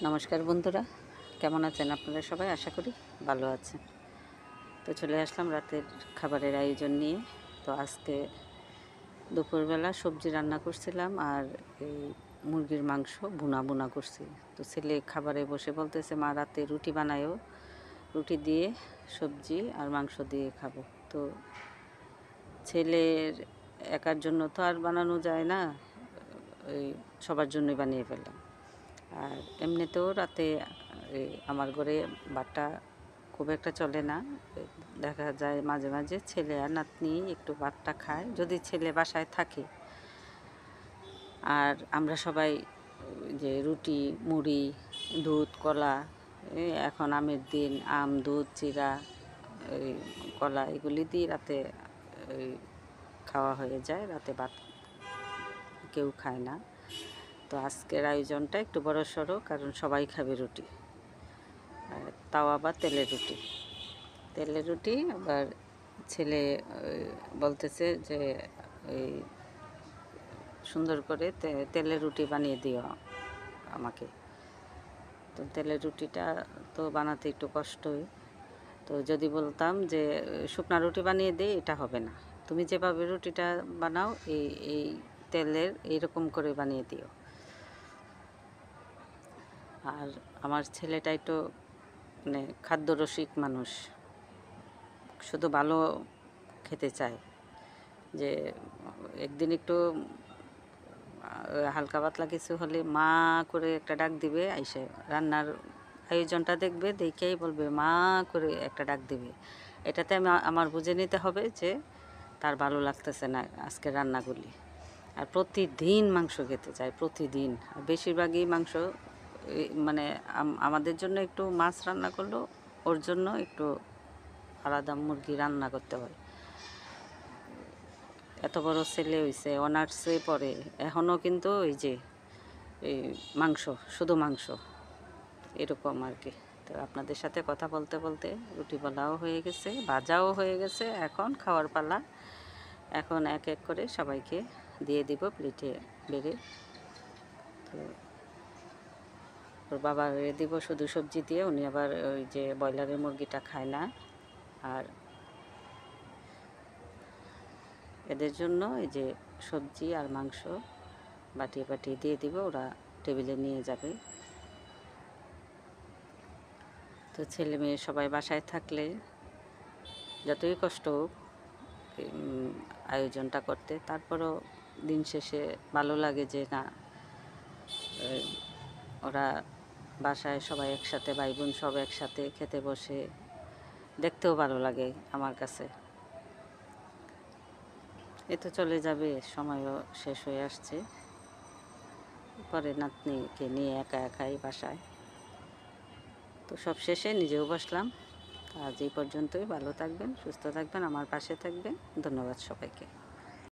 নমস্কার বন্ধুরা, কেমন আছেন আপনারা সবাই? আশা করি ভালো আছেন। তো চলে আসলাম রাতের খাবারের আয়োজন নিয়ে। তো আজকে দুপুরবেলা সবজি রান্না করছিলাম আর এই মুরগির মাংস ভুনা করছি। তো ছেলে খাবারে বসে বলতেছে, মা রাতে রুটি বানায়ও, রুটি দিয়ে সবজি আর মাংস দিয়ে খাবো। তো ছেলের একার জন্য তো আর বানানো যায় না, ওই সবার জন্যই বানিয়ে ফেললাম। আর এমনিতেও রাতে আমার ঘরে ভাতটা খুব একটা চলে না। দেখা যায় মাঝে মাঝে ছেলে আর নাতনি একটু ভাতটা খায়, যদি ছেলে বাসায় থাকে। আর আমরা সবাই যে রুটি, মুড়ি, দুধ, কলা, এখন আমের দিন, আম, দুধ, চিরা, এই কলা এগুলি দিয়ে রাতে খাওয়া হয়ে যায়। রাতে ভাত কেউ খায় না। তো আজকের আয়োজনটা একটু বড়সড়, কারণ সবাই খাবে রুটি, তাও আবার তেলের রুটি। আবার ছেলে বলতেছে যে ওই সুন্দর করে তেলের রুটি বানিয়ে দিও আমাকে। তো তেলের রুটিটা তো বানাতে একটু কষ্টই। তো যদি বলতাম যে শুকনা রুটি বানিয়ে দিই, এটা হবে না, তুমি যেভাবে রুটিটা বানাও এই তেলের এইরকম করে বানিয়ে দিও। আর আমার ছেলেটা একটু মানে খাদ্যরসিক মানুষ, শুধু ভালো খেতে চায়। যে একদিন একটু হালকা পাতলা কিছু হলে মা করে একটা ডাক দিবে, আইসে রান্নার আয়োজনটা দেখবে, দেখেই বলবে মা করে একটা ডাক দিবে। এটাতে আমার বুঝে নিতে হবে যে তার ভালো লাগতেছে না আজকে রান্নাগুলি। আর প্রতিদিন মাংস খেতে চায়, প্রতিদিন। আর বেশিরভাগই মাংস, মানে আমাদের জন্য একটু মাছ রান্না করলেও ওর জন্য একটু আলাদা মুরগি রান্না করতে হয়। এত বড় ছেলে হয়েছে, অনার্সে পড়ে, এখনও কিন্তু ওই যে এই মাংস, শুধু মাংস, এরকম আর কি। তো আপনাদের সাথে কথা বলতে বলতে রুটি বলাও হয়ে গেছে, ভাজাও হয়ে গেছে, এখন খাওয়ার পালা। এখন এক এক করে সবাইকে দিয়ে দিব প্লেটে বেড়ে। তো ওর বাবার দিব শুধু সবজি দিয়ে, উনি আবার ওই যে ব্রয়লারের মুরগিটা খায় না। আর এদের জন্য এই যে সবজি আর মাংস বাটিয়ে দিয়ে দিব, ওরা টেবিলে নিয়ে যাবে। তো ছেলে মেয়ে সবাই বাসায় থাকলে যতই কষ্ট হোক আয়োজনটা করতে, তারপরও দিন শেষে ভালো লাগে যে না, ওরা বাসায় সবাই একসাথে, ভাই বোন সব একসাথে খেতে বসে, দেখতেও ভালো লাগে আমার কাছে। এ তো চলে যাবে, সময়ও শেষ হয়ে আসছে, পরে নাতনিকে নিয়ে একা একাই বাসায়। তো সব শেষে নিজেও বসলাম। আজ এই পর্যন্তই। ভালো থাকবেন, সুস্থ থাকবেন, আমার পাশে থাকবেন। ধন্যবাদ সবাইকে।